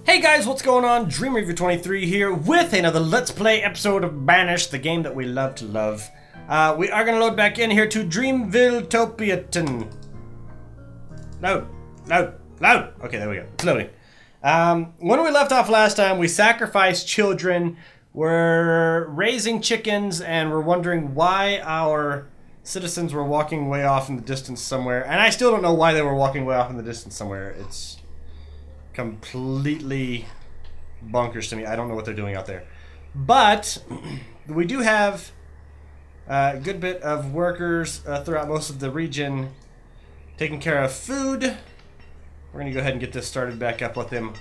Hey guys, what's going on? DreamReview23 here with another Let's Play episode of Banished, the game that we love to love. We are going to load back in here to Dreamville-topiaton. Load. Okay, there we go. It's loading. When we left off last time, we sacrificed children, we're raising chickens, and we're wondering why our citizens were walking way off in the distance somewhere. And I still don't know why they were walking way off in the distance somewhere. It's completely bonkers to me. I don't know what they're doing out there. But we do have a good bit of workers throughout most of the region taking care of food. We're going to go ahead and get this started back up. Let them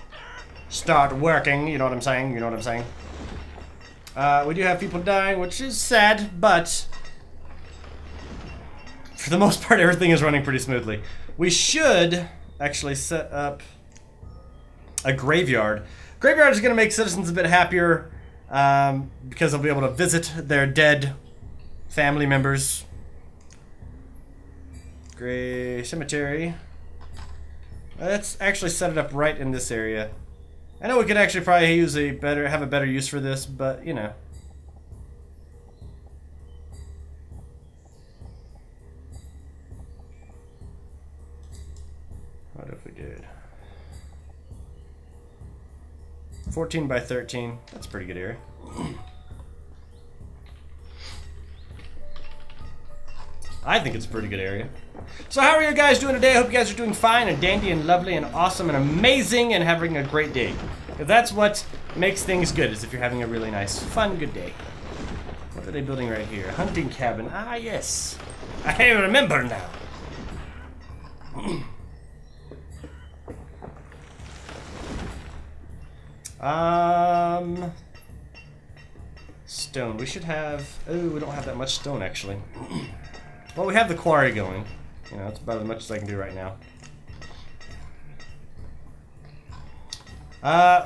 start working. You know what I'm saying? You know what I'm saying? We do have people dying, which is sad, but for the most part, everything is running pretty smoothly. We should actually set up a graveyard. Graveyard is going to make citizens a bit happier because they'll be able to visit their dead family members. Gray cemetery. Let's actually set it up right in this area. I know we could actually probably use have a better use for this, but you know. What if we did 14 by 13? That's a pretty good area. I think it's a pretty good area. So how are you guys doing today? I hope you guys are doing fine and dandy and lovely and awesome and amazing and having a great day. If that's what makes things good, is if you're having a really nice, fun, good day. What are they building right here? Hunting cabin. Ah, yes. I remember now. Stone. We should have... Oh, we don't have that much stone, actually. Well, we have the quarry going. You know, that's about as much as I can do right now.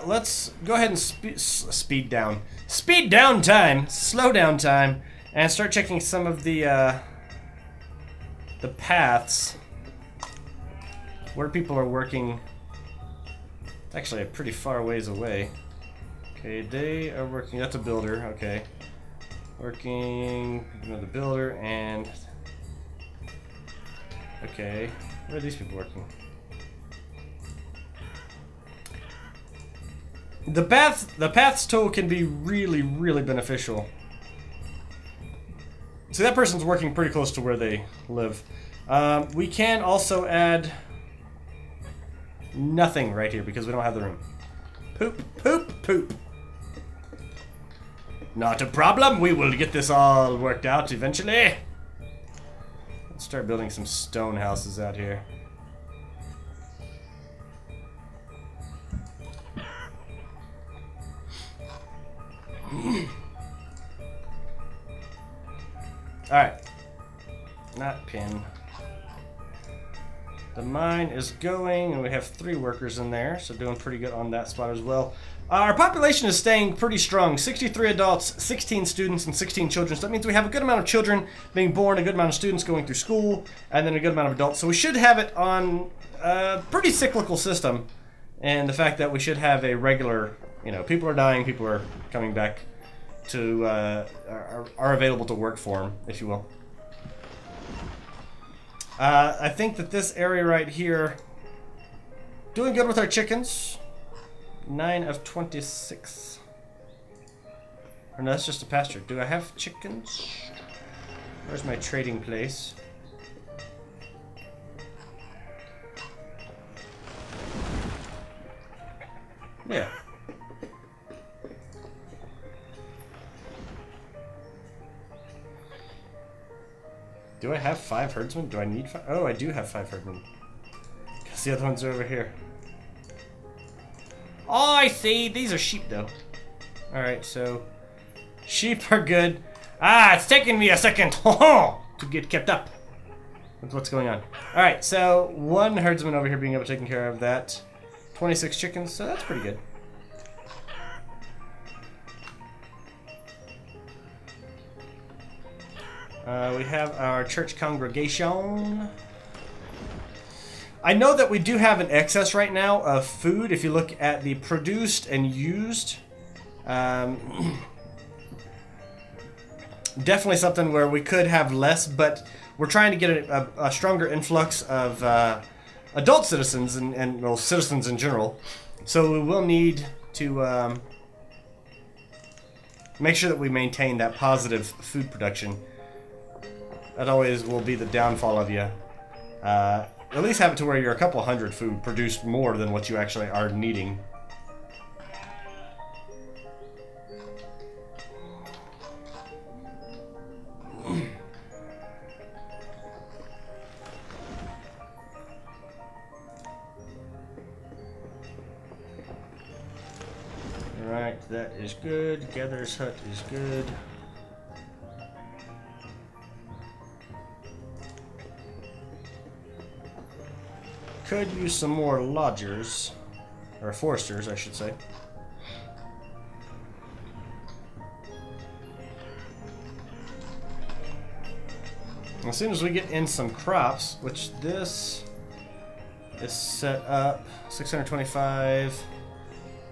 Let's go ahead and speed down. Speed down time! Slow down time. And start checking some of the paths where people are working. It's actually a pretty far ways away. Okay, they are working. That's a builder. Okay. Working. Another builder and... Okay. Where are these people working? The paths tool can be really, really beneficial. See, that person's working pretty close to where they live. We can also add nothing right here because we don't have the room. Poop, poop, poop. Not a problem. We will get this all worked out eventually. Let's start building some stone houses out here. Alright. Not pin. The mine is going, and we have 3 workers in there, so doing pretty good on that spot as well. Our population is staying pretty strong. 63 adults, 16 students, and 16 children. So that means we have a good amount of children being born, a good amount of students going through school, and then a good amount of adults. So we should have it on a pretty cyclical system. And the fact that we should have a regular, you know, people are dying, people are coming back to, are available to work for them, if you will. I think that this area right here, doing good with our chickens. 9 of 26. Or no, that's just a pasture. Do I have chickens? Where's my trading place? Yeah. Do I have 5 herdsmen? Do I need 5? Oh, I do have 5 herdsmen. Because the other ones are over here. Oh, I see. These are sheep, though. Alright, so... sheep are good. Ah, it's taking me a second to get kept up with what's going on. Alright, so 1 herdsman over here being able to take care of that. 26 chickens, so that's pretty good. We have our church congregation. I know that we do have an excess right now of food. If you look at the produced and used, definitely something where we could have less, but we're trying to get a stronger influx of adult citizens and well, citizens in general. So we will need to make sure that we maintain that positive food production. That always will be the downfall of you. At least have it to where you're a couple hundred food produced more than what you actually are needing. Alright, that is good. Gatherer's hut is good. Could use some more lodgers, or foresters, I should say. As soon as we get in some crops, which this is set up 625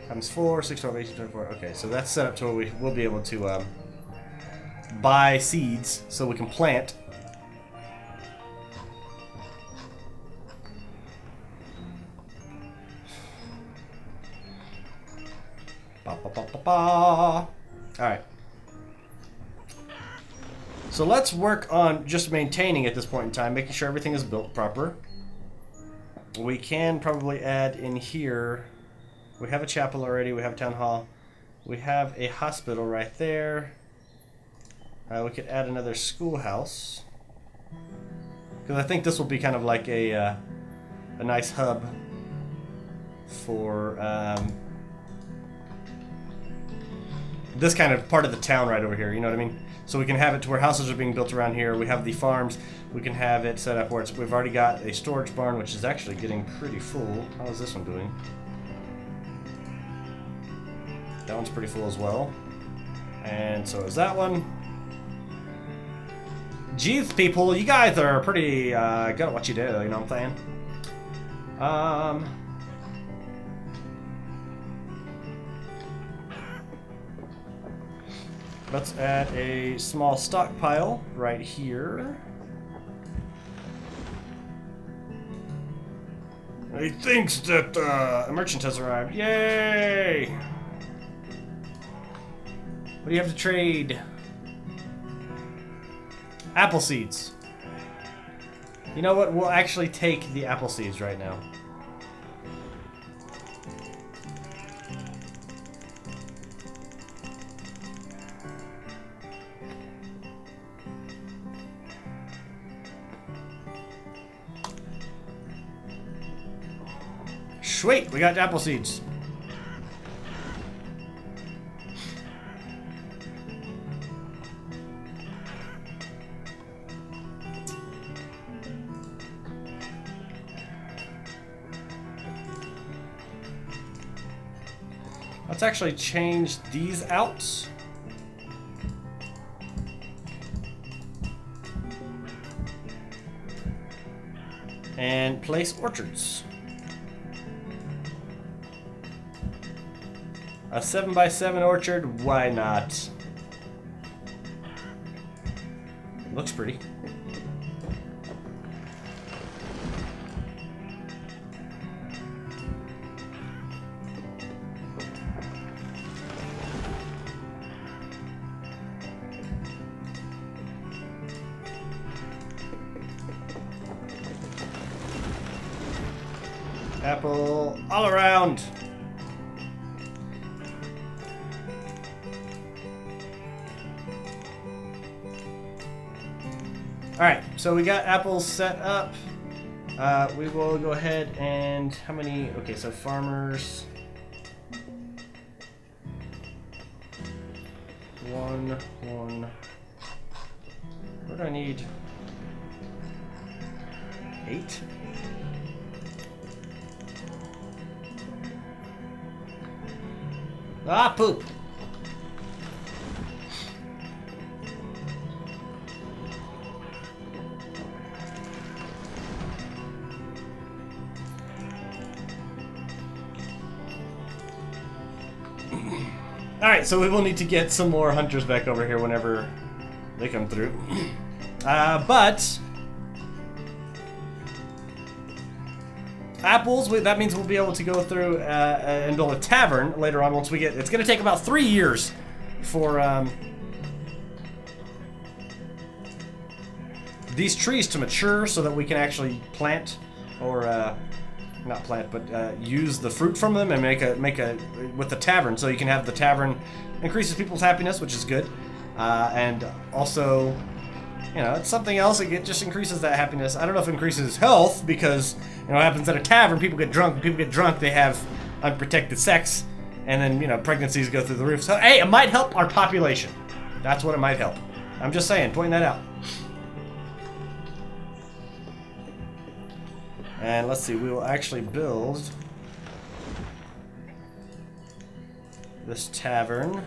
times 4, 612, 1824. Okay, so that's set up to where we will be able to buy seeds so we can plant. Alright. So let's work on just maintaining at this point in time, making sure everything is built proper. We can probably add in here, we have a chapel already, we have a town hall, we have a hospital right there. We could add another schoolhouse, because I think this will be kind of like a nice hub for this kind of part of the town right over here, you know what I mean? So we can have it to where houses are being built around here. We have the farms. We can have it set up where we've already got a storage barn, which is actually getting pretty full. How is this one doing? That one's pretty full as well. And so is that one. Jeez, people, you guys are pretty good at what you do, you know what I'm saying? Let's add a small stockpile right here. He thinks that a merchant has arrived. Yay! What do you have to trade? Apple seeds. You know what? We'll actually take the apple seeds right now. Sweet, we got apple seeds. Let's actually change these out. And place orchards. A 7x7 orchard, why not? Looks pretty. Apple all around. Alright, so we got apples set up. We will go ahead and... How many? Okay, so farmers... One. What do I need? 8? Ah, poop! Alright, so we will need to get some more hunters back over here whenever they come through. But apples, that means we'll be able to go through and build a tavern later on once we get... It's going to take about 3 years for these trees to mature so that we can actually plant, or not plant, but use the fruit from them and make a with the tavern, so you can have the tavern increases people's happiness, which is good, and also, you know, it's something else. It just increases that happiness. I don't know if it increases health, because, you know, what happens at a tavern, people get drunk. When people get drunk, they have unprotected sex, and then, you know, pregnancies go through the roof. So, hey, it might help our population. That's what it might help. I'm just saying, pointing that out. And let's see, we will actually build this tavern.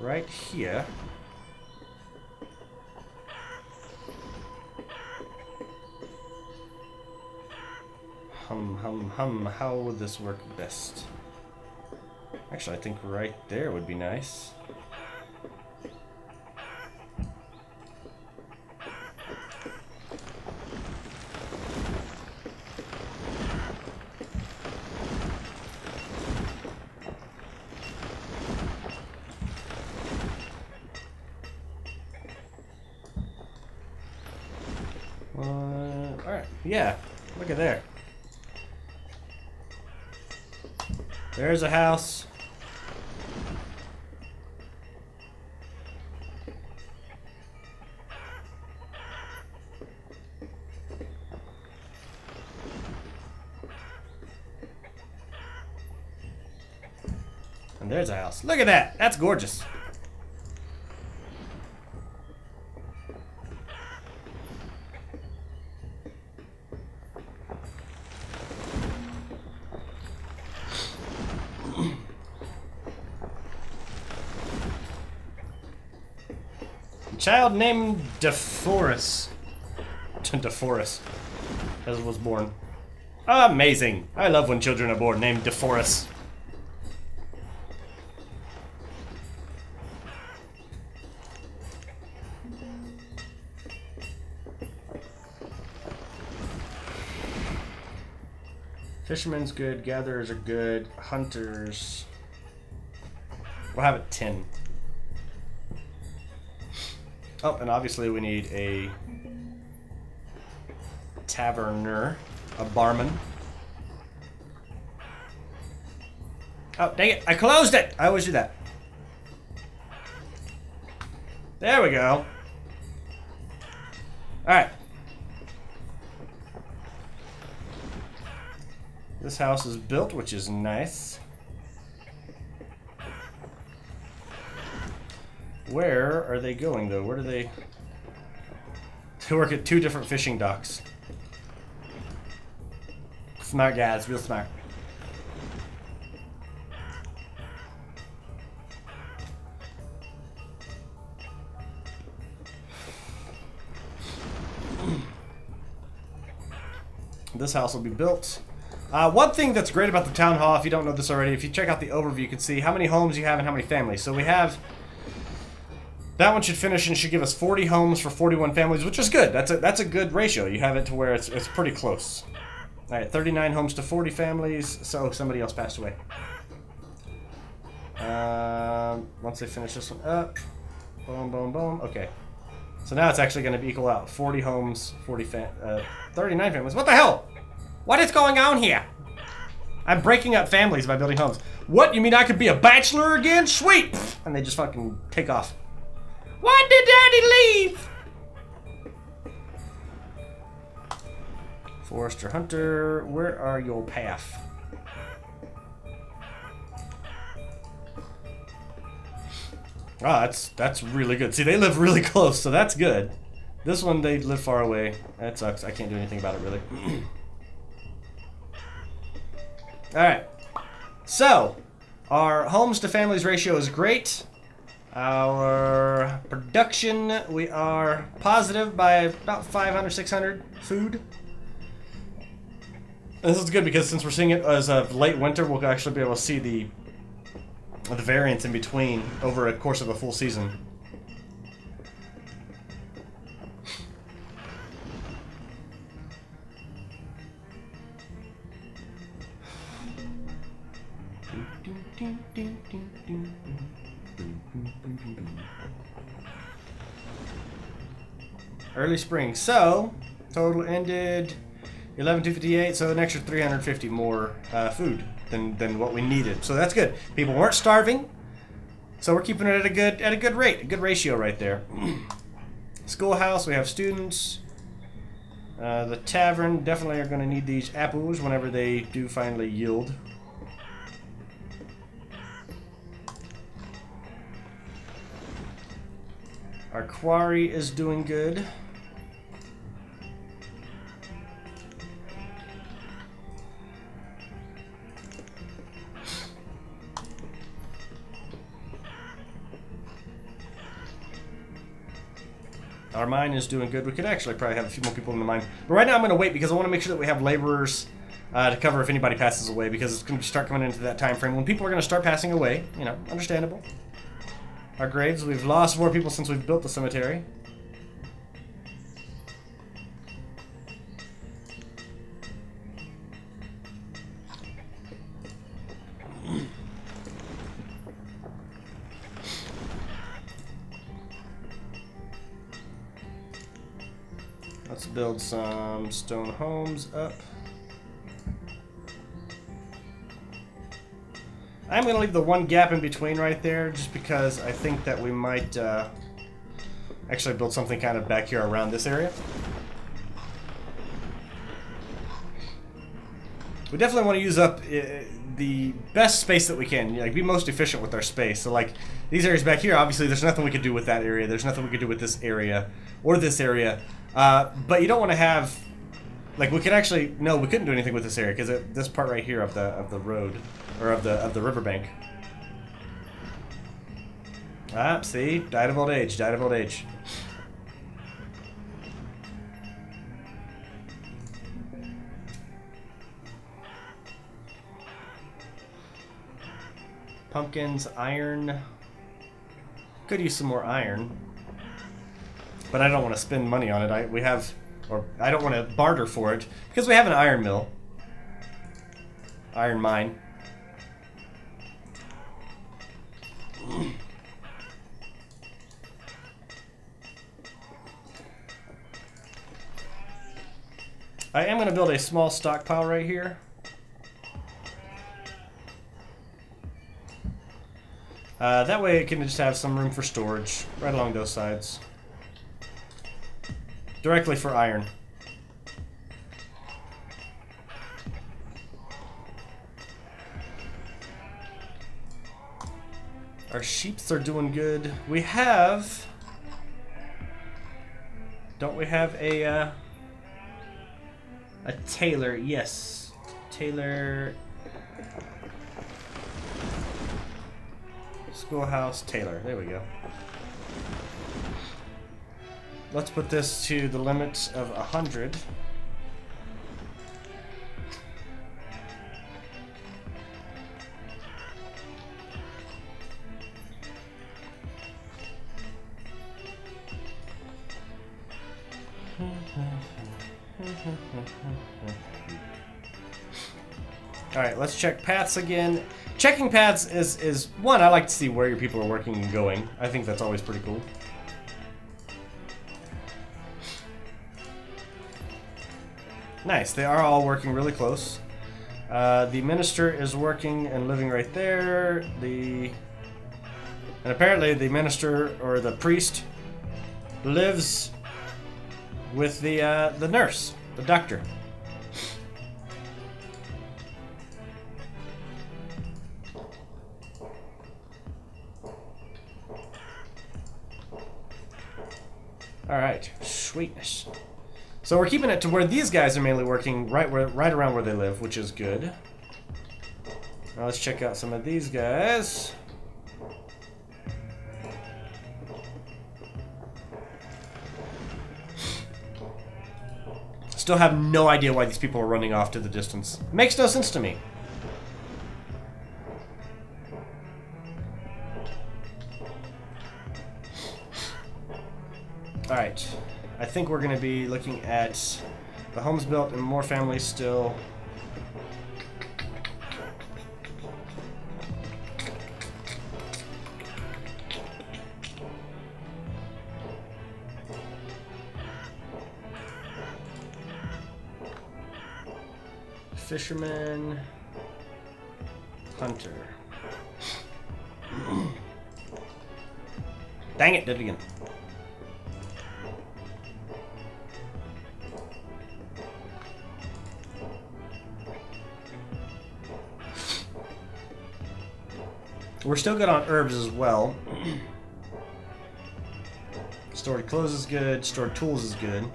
Right here. How would this work best? Actually, I think right there would be nice. Alright, yeah, look at there. There's a house. And there's a house. Look at that! That's gorgeous. Child named DeForest. DeForest, as it was born. Amazing. I love when children are born named DeForest. Fisherman's good, gatherers are good, hunters. We'll have it 10. Oh, and obviously we need a taverner, a barman. Oh, dang it, I closed it! I always do that. There we go. Alright. This house is built, which is nice. Where are they going, though? Where do they... They work at 2 different fishing docks. Smart guys, real smart. This house will be built. One thing that's great about the town hall, if you don't know this already, if you check out the overview, you can see how many homes you have and how many families. So we have... That one should finish and should give us 40 homes for 41 families, which is good. That's a good ratio. You have it to where it's pretty close. All right, 39 homes to 40 families. So somebody else passed away. Once they finish this one up, boom, boom, boom. Okay. So now it's actually going to equal out 40 homes, 39 families. What the hell? What is going on here? I'm breaking up families by building homes. What? You mean I could be a bachelor again? Sweet! And they just fucking take off. Why did Daddy leave? Forester Hunter, where are your path? Ah, that's really good. See, they live really close, so that's good. This one, they live far away. That sucks. I can't do anything about it, really. Alright. So, our homes to families ratio is great. Our production, we are positive by about 500, 600 food. This is good because since we're seeing it as a late winter, we'll actually be able to see the variance in between over a course of a full season. Early spring. So, total ended 11,258, so an extra 350 more food than what we needed. So that's good. People weren't starving, so we're keeping it at a good rate, a good ratio right there. Schoolhouse, we have students. The tavern definitely are going to need these apples whenever they do finally yield. Our quarry is doing good. Our mine is doing good. We could actually probably have a few more people in the mine. But right now I'm going to wait because I want to make sure that we have laborers to cover if anybody passes away, because it's going to start coming into that time frame when people are going to start passing away. You know, understandable. Our graves, we've lost more people since we've built the cemetery. Let's build some stone homes up. I'm going to leave the one gap in between right there just because I think that we might actually build something kind of back here around this area. We definitely want to use up the best space that we can, like be most efficient with our space. So like these areas back here, obviously there's nothing we could do with that area. There's nothing we could do with this area or this area. But you don't want to have, like, we could actually, no, we couldn't do anything with this area because this part right here of the road, or of the riverbank. Ah, see, died of old age, died of old age. Pumpkins, iron. Could use some more iron. But I don't want to spend money on it. I don't want to barter for it because we have an iron mill. Iron mine. I am going to build a small stockpile right here. That way it can just have some room for storage right along those sides. Directly for iron. Our sheeps are doing good. We have... Don't we have a tailor? Yes. Tailor... Schoolhouse tailor. There we go. Let's put this to the limits of 100. Alright, let's check paths again. Checking paths is one, I like to see where your people are working and going. I think that's always pretty cool. Nice, they are all working really close. The minister is working and living right there. And apparently the minister or the priest lives with the nurse, the doctor. All right, sweetness. So we're keeping it to where these guys are mainly working, right around where they live, which is good. Now let's check out some of these guys. Still have no idea why these people are running off to the distance. Makes no sense to me. Alright. I think we're going to be looking at the homes built and more families still. Fisherman, hunter. Dang it, did it again. We're still good on herbs as well. Stored clothes is good, stored tools is good.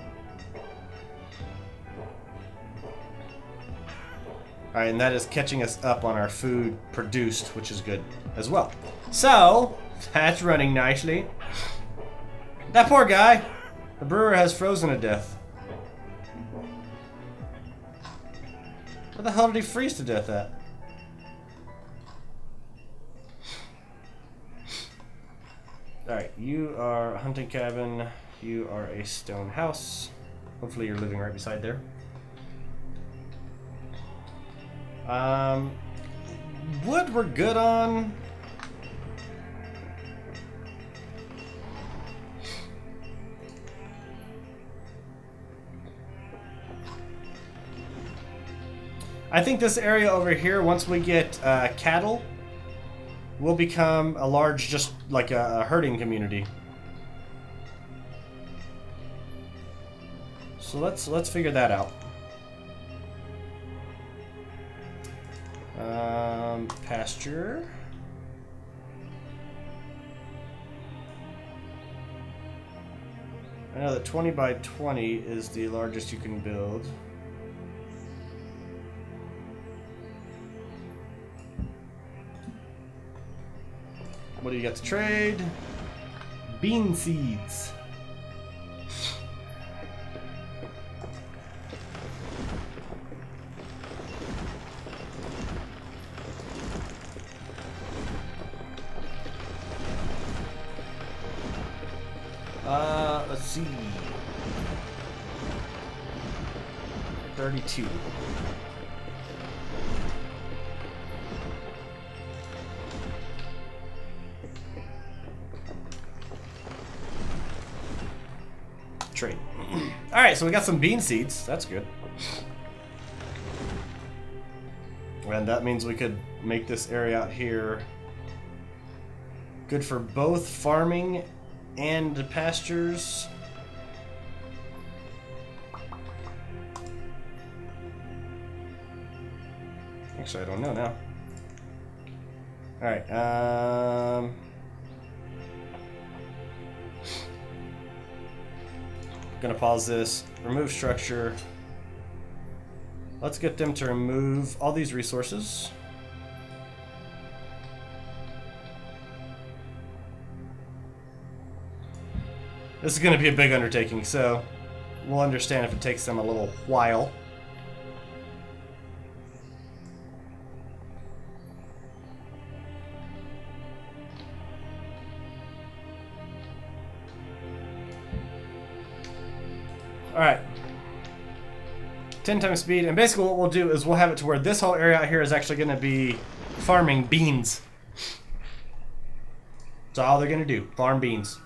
Alright, and that is catching us up on our food produced, which is good as well. So, that's running nicely. That poor guy! The brewer has frozen to death. Where the hell did he freeze to death at? Alright, you are a hunting cabin. You are a stone house. Hopefully you're living right beside there. Wood we're good on. I think this area over here, once we get cattle, will become a large, just like a herding community. So let's figure that out. Pasture. I know that 20 by 20 is the largest you can build. What do you got to trade? Bean seeds. Let's see. 32. Trade. Alright, so we got some bean seeds. That's good. And that means we could make this area out here good for both farming and the pastures. Actually, I don't know now. Alright, gonna pause this. Remove structure. Let's get them to remove all these resources. This is going to be a big undertaking, so we'll understand if it takes them a little while. Alright. 10 times speed, and basically what we'll do is we'll have it to where this whole area out here is actually going to be farming beans. That's all they're going to do, farm beans.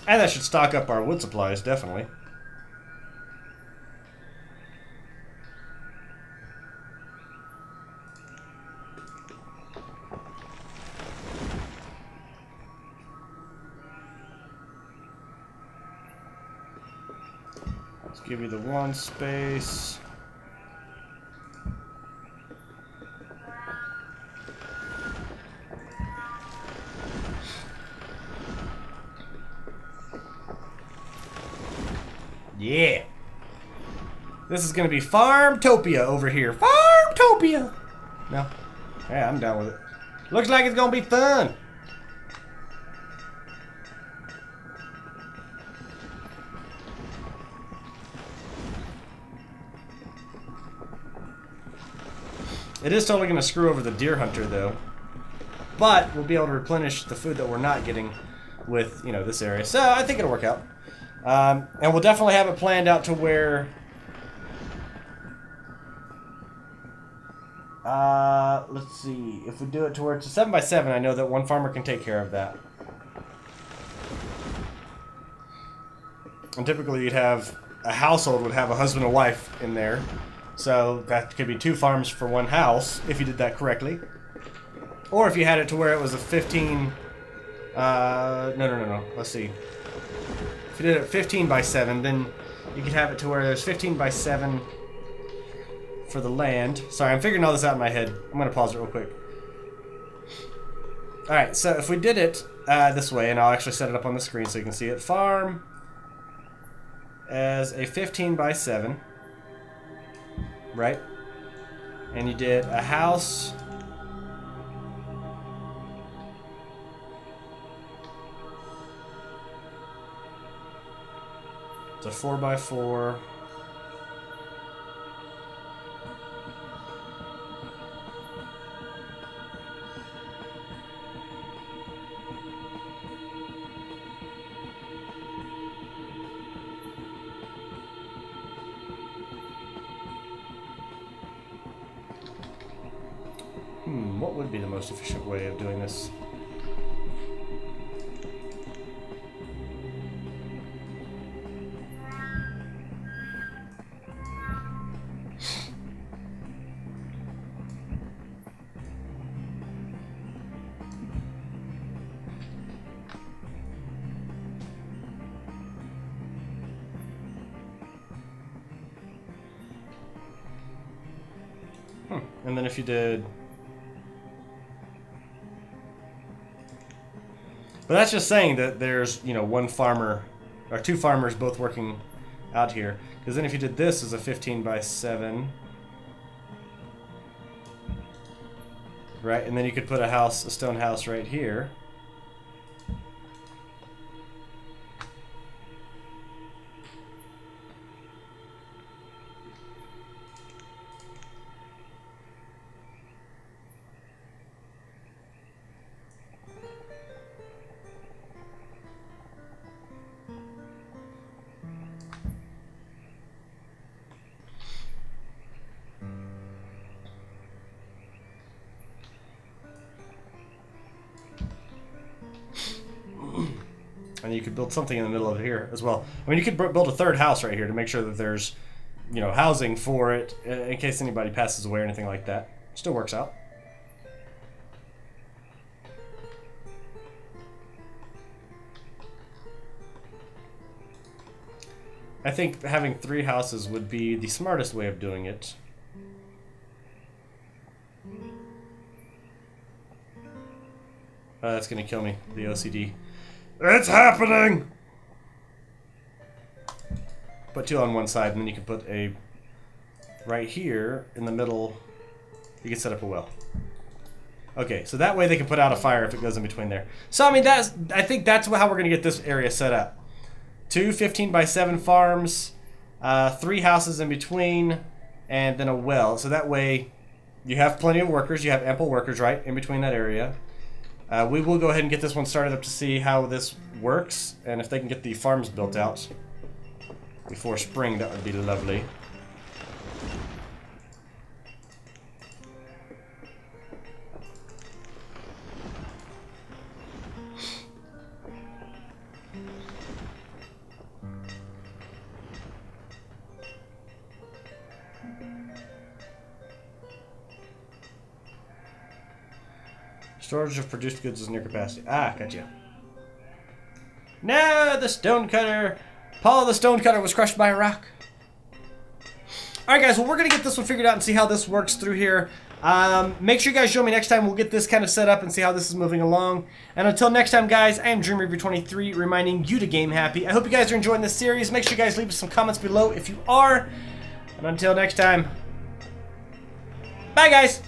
And that should stock up our wood supplies, definitely. Let's give you the one space. Yeah. This is going to be Farmtopia over here. Farmtopia! No. Yeah, I'm down with it. Looks like it's going to be fun. It is totally going to screw over the deer hunter, though. But we'll be able to replenish the food that we're not getting with, you know, this area. So I think it'll work out. And we'll definitely have it planned out to where... let's see. If we do it to where it's a 7x7, I know that one farmer can take care of that. And typically you'd have... a household would have a husband and wife in there. So that could be 2 farms for 1 house, if you did that correctly. Or if you had it to where it was a 15... no. Let's see. If you did it 15x7, then you could have it to where there's 15x7 for the land. Sorry, I'm figuring all this out in my head. I'm going to pause it real quick. Alright, so if we did it this way, and I'll actually set it up on the screen so you can see it. Farm as a 15x7, right? And you did a house. It's a 4x4. What would be the most efficient way of doing this? And then if you did... But that's just saying that there's, you know, 1 farmer, or 2 farmers both working out here. Because then if you did this as a 15x7, right? And then you could put a house, a stone house right here. And you could build something in the middle of here as well. I mean, you could build a 3rd house right here to make sure that there's, you know, housing for it in case anybody passes away or anything like that. Still works out. I think having 3 houses would be the smartest way of doing it. That's gonna kill me, the OCD. It's happening! Put 2 on one side, and then you can put a... right here, in the middle, you can set up a well. Okay, so that way they can put out a fire if it goes in between there. So, I mean, I think that's how we're going to get this area set up. 2 15x7 farms, 3 houses in between, and then a well. So that way, you have plenty of workers, you have ample workers, right, in between that area. We will go ahead and get this one started up to see how this works, and if they can get the farms built out before spring, that would be lovely. Storage of produced goods is near capacity. Ah, gotcha. No, the stonecutter. Paul the stonecutter was crushed by a rock. Alright guys, well we're going to get this one figured out and see how this works through here. Make sure you guys join me next time. We'll get this kind of set up and see how this is moving along. And until next time guys, I am Dream Reaver 23 reminding you to game happy. I hope you guys are enjoying this series. Make sure you guys leave us some comments below if you are. And until next time, bye guys!